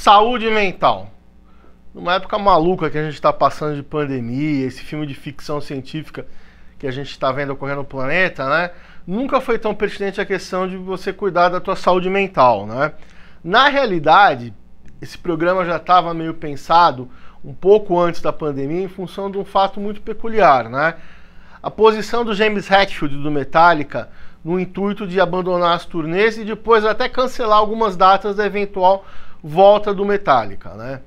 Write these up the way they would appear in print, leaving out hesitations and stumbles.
Saúde mental. Numa época maluca que a gente está passando de pandemia, esse filme de ficção científica que a gente está vendo ocorrer no planeta, né? Nunca foi tão pertinente a questão de você cuidar da tua saúde mental, né? Na realidade, esse programa já estava meio pensado um pouco antes da pandemia em função de um fato muito peculiar, né? A posição do James Hetfield do Metallica no intuito de abandonar as turnês e depois até cancelar algumas datas da eventual volta do Metallica, né?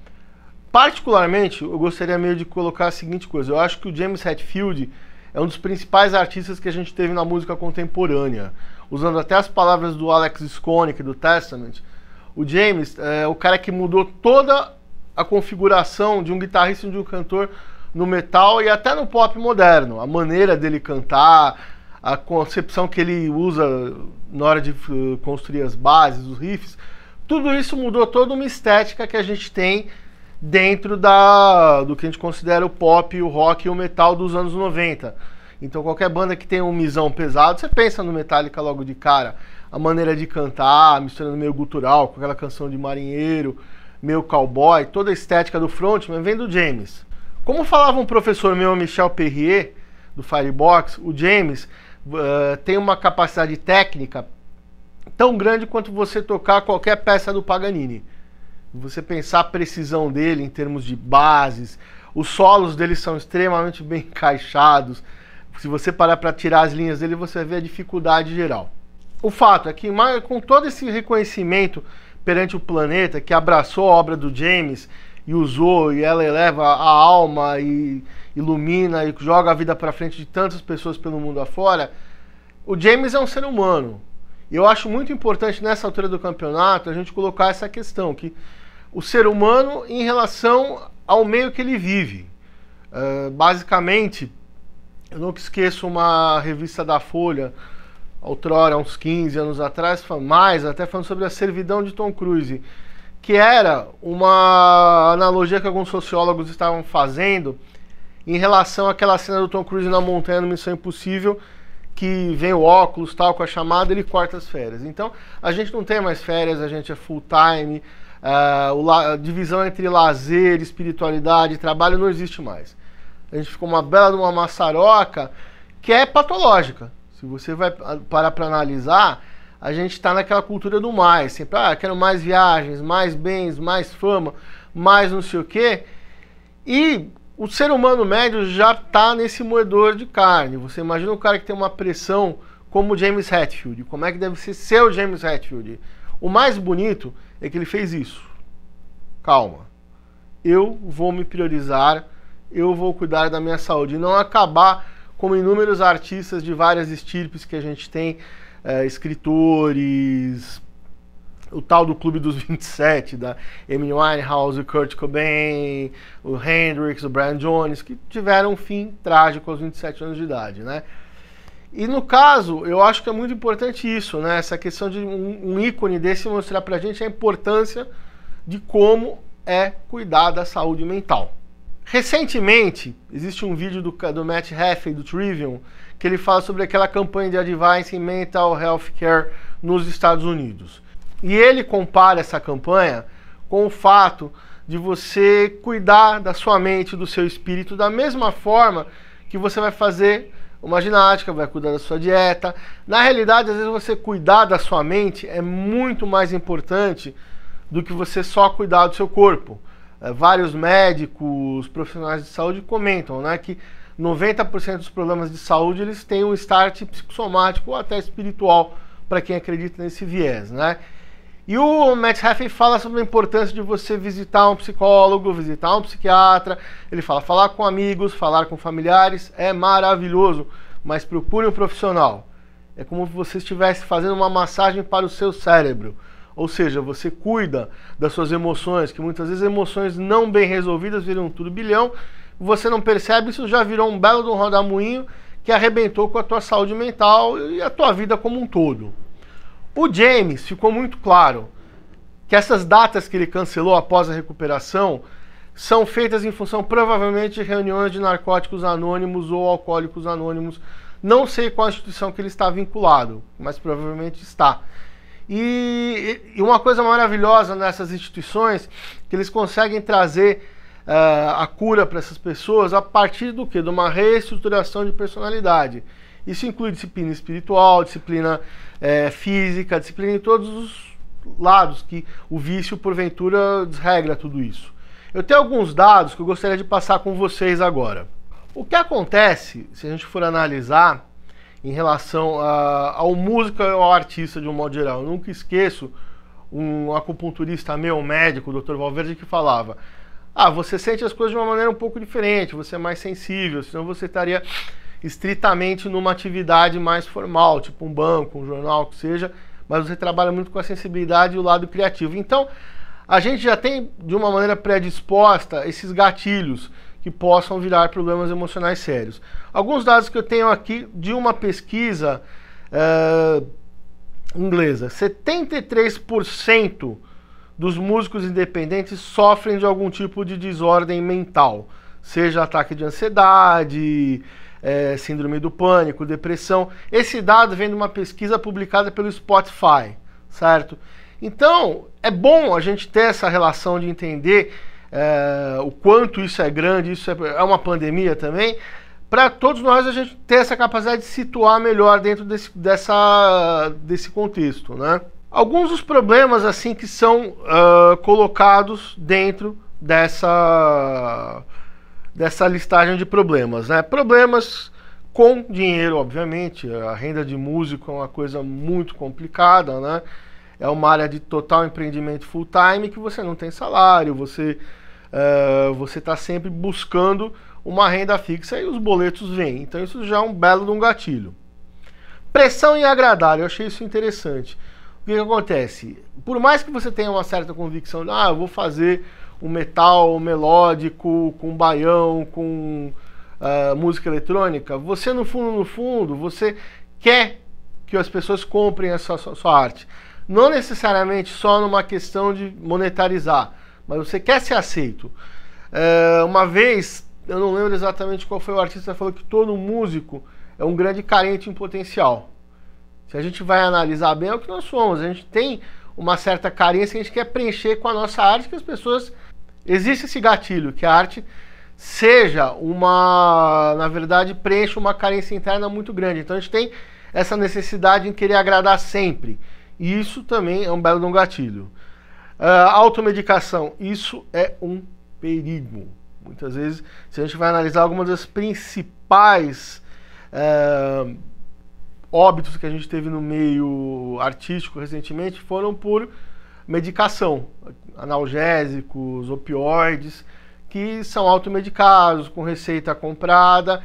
Particularmente, eu gostaria meio de colocar a seguinte coisa: eu acho que o James Hetfield é um dos principais artistas que a gente teve na música contemporânea. Usando até as palavras do Alex Skolnick do Testament, o James é o cara que mudou toda a configuração de um guitarrista e de um cantor no metal e até no pop moderno. A maneira dele cantar, a concepção que ele usa na hora de construir as bases, os riffs, tudo isso mudou toda uma estética que a gente tem dentro do que a gente considera o pop, o rock e o metal dos anos 90. Então qualquer banda que tenha um misão pesado, você pensa no Metallica logo de cara. A maneira de cantar, misturando meio gutural, com aquela canção de marinheiro, meio cowboy, toda a estética do frontman vem do James. Como falava um professor meu, Michel Perrier, do Firebox, o James tem uma capacidade técnica tão grande quanto você tocar qualquer peça do Paganini. Você pensar a precisão dele em termos de bases, os solos dele são extremamente bem encaixados. Se você parar para tirar as linhas dele, você vê a dificuldade geral. O fato é que, com todo esse reconhecimento perante o planeta, que abraçou a obra do James e usou, e ela eleva a alma e ilumina e joga a vida para frente de tantas pessoas pelo mundo afora, o James é um ser humano. E eu acho muito importante nessa altura do campeonato a gente colocar essa questão, que o ser humano em relação ao meio que ele vive. Basicamente, eu nunca esqueço uma revista da Folha, outrora, uns 15 anos atrás, até falando sobre a servidão de Tom Cruise, que era uma analogia que alguns sociólogos estavam fazendo em relação àquela cena do Tom Cruise na montanha no Missão Impossível, que vem o óculos, tal, com a chamada, ele corta as férias. Então, a gente não tem mais férias, a gente é full time, a divisão entre lazer, espiritualidade e trabalho não existe mais. A gente ficou uma bela de uma maçaroca que é patológica. Se você vai parar para analisar, a gente está naquela cultura do mais. Sempre, quero mais viagens, mais bens, mais fama, mais não sei o quê. E o ser humano médio já está nesse moedor de carne. Você imagina um cara que tem uma pressão como o James Hetfield. Como é que deve ser o James Hetfield? O mais bonito é que ele fez isso. Calma. Eu vou me priorizar, eu vou cuidar da minha saúde. E não acabar como inúmeros artistas de várias estirpes que a gente tem, escritores, o tal do Clube dos 27, da Amy Winehouse, o Kurt Cobain, o Hendrix, o Brian Jones, que tiveram um fim trágico aos 27 anos de idade, né? E no caso, eu acho que é muito importante isso, né? Essa questão de um ícone desse mostrar pra gente a importância de como é cuidar da saúde mental. Recentemente, existe um vídeo do Matt Heafey, do Trivium, que ele fala sobre aquela campanha de Advancing Mental Health Care nos Estados Unidos. E ele compara essa campanha com o fato de você cuidar da sua mente, do seu espírito, da mesma forma que você vai fazer uma ginástica, vai cuidar da sua dieta. Na realidade, às vezes você cuidar da sua mente é muito mais importante do que você só cuidar do seu corpo. Vários médicos, profissionais de saúde comentam, né, que 90% dos problemas de saúde eles têm um start psicossomático ou até espiritual, para quem acredita nesse viés, né? E o Matt Heafey fala sobre a importância de você visitar um psicólogo, visitar um psiquiatra. Ele fala, falar com amigos, falar com familiares é maravilhoso, mas procure um profissional. É como se você estivesse fazendo uma massagem para o seu cérebro. Ou seja, você cuida das suas emoções, que muitas vezes emoções não bem resolvidas viram um turbilhão, você não percebe, isso já virou um belo de um rodamuinho que arrebentou com a tua saúde mental e a tua vida como um todo. O James ficou muito claro que essas datas que ele cancelou após a recuperação são feitas em função provavelmente de reuniões de narcóticos anônimos ou alcoólicos anônimos. Não sei qual instituição que ele está vinculado, mas provavelmente está. E uma coisa maravilhosa nessas instituições, que eles conseguem trazer a cura para essas pessoas a partir do quê? De uma reestruturação de personalidade. Isso inclui disciplina espiritual, disciplina física, disciplina em todos os lados, que o vício, porventura, desregra tudo isso. Eu tenho alguns dados que eu gostaria de passar com vocês agora. O que acontece, se a gente for analisar, em relação ao músico e ao artista de um modo geral. Eu nunca esqueço um acupunturista meu, médico, o Dr. Valverde, que falava: você sente as coisas de uma maneira um pouco diferente, você é mais sensível, senão você estaria estritamente numa atividade mais formal, tipo um banco, um jornal, que seja, mas você trabalha muito com a sensibilidade e o lado criativo. Então, a gente já tem, de uma maneira predisposta, esses gatilhos que possam virar problemas emocionais sérios. Alguns dados que eu tenho aqui de uma pesquisa inglesa: 73% dos músicos independentes sofrem de algum tipo de desordem mental, seja ataque de ansiedade, síndrome do pânico, depressão. Esse dado vem de uma pesquisa publicada pelo Spotify, certo? Então, é bom a gente ter essa relação de entender o quanto isso é grande, isso é uma pandemia também, para todos nós a gente ter essa capacidade de situar melhor dentro desse contexto, né? Alguns dos problemas assim que são colocados dentro dessa listagem de problemas, né? Problemas com dinheiro, obviamente. A renda de músico é uma coisa muito complicada, né? É uma área de total empreendimento full time que você não tem salário, você está sempre buscando uma renda fixa e os boletos vêm. Então isso já é um belo de um gatilho. Pressão em agradar, eu achei isso interessante. O que acontece? Por mais que você tenha uma certa convicção, eu vou fazer um metal melódico, com baião, com música eletrônica, você no fundo, você quer que as pessoas comprem essa sua arte. Não necessariamente só numa questão de monetarizar, mas você quer ser aceito. Uma vez, eu não lembro exatamente qual foi o artista, falou que todo músico é um grande carente em potencial. Se a gente vai analisar bem, é o que nós somos. A gente tem uma certa carência que a gente quer preencher com a nossa arte, que as pessoas... Existe esse gatilho, que a arte seja na verdade, preencha uma carência interna muito grande. Então a gente tem essa necessidade em querer agradar sempre. E isso também é um belo de um gatilho. Automedicação, isso é um perigo. Muitas vezes, se a gente vai analisar algumas das principais óbitos que a gente teve no meio artístico recentemente, foram por medicação, analgésicos, opioides, que são automedicados, com receita comprada,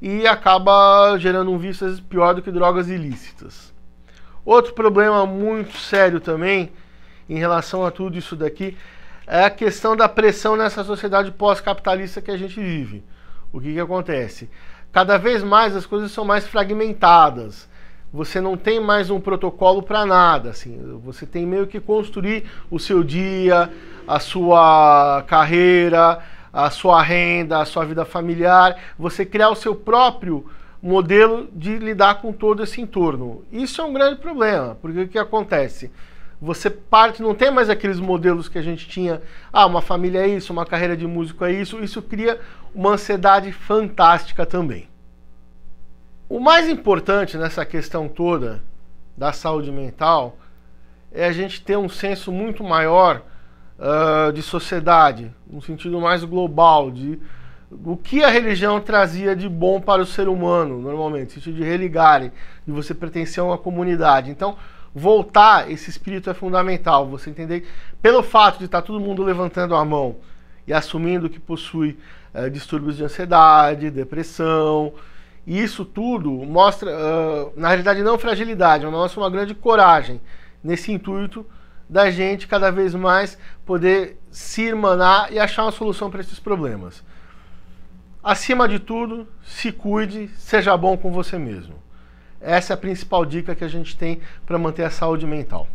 e acaba gerando um vício pior do que drogas ilícitas. Outro problema muito sério também, em relação a tudo isso daqui, é a questão da pressão nessa sociedade pós-capitalista que a gente vive. O que acontece? Cada vez mais as coisas são mais fragmentadas. Você não tem mais um protocolo para nada. Assim, você tem meio que construir o seu dia, a sua carreira, a sua renda, a sua vida familiar. Você criar o seu próprio modelo de lidar com todo esse entorno. Isso é um grande problema, porque o que acontece? Você não tem mais aqueles modelos que a gente tinha, uma família é isso, uma carreira de músico é isso. Isso cria uma ansiedade fantástica também. O mais importante nessa questão toda da saúde mental é a gente ter um senso muito maior de sociedade, um sentido mais global, de o que a religião trazia de bom para o ser humano, normalmente, sentido de religarem, de você pertencer a uma comunidade. Então, voltar esse espírito é fundamental, você entender, pelo fato de estar todo mundo levantando a mão e assumindo que possui distúrbios de ansiedade, depressão, e isso tudo mostra, na realidade não fragilidade, mas mostra uma grande coragem nesse intuito da gente cada vez mais poder se irmanar e achar uma solução para esses problemas. Acima de tudo, se cuide, seja bom com você mesmo. Essa é a principal dica que a gente tem para manter a saúde mental.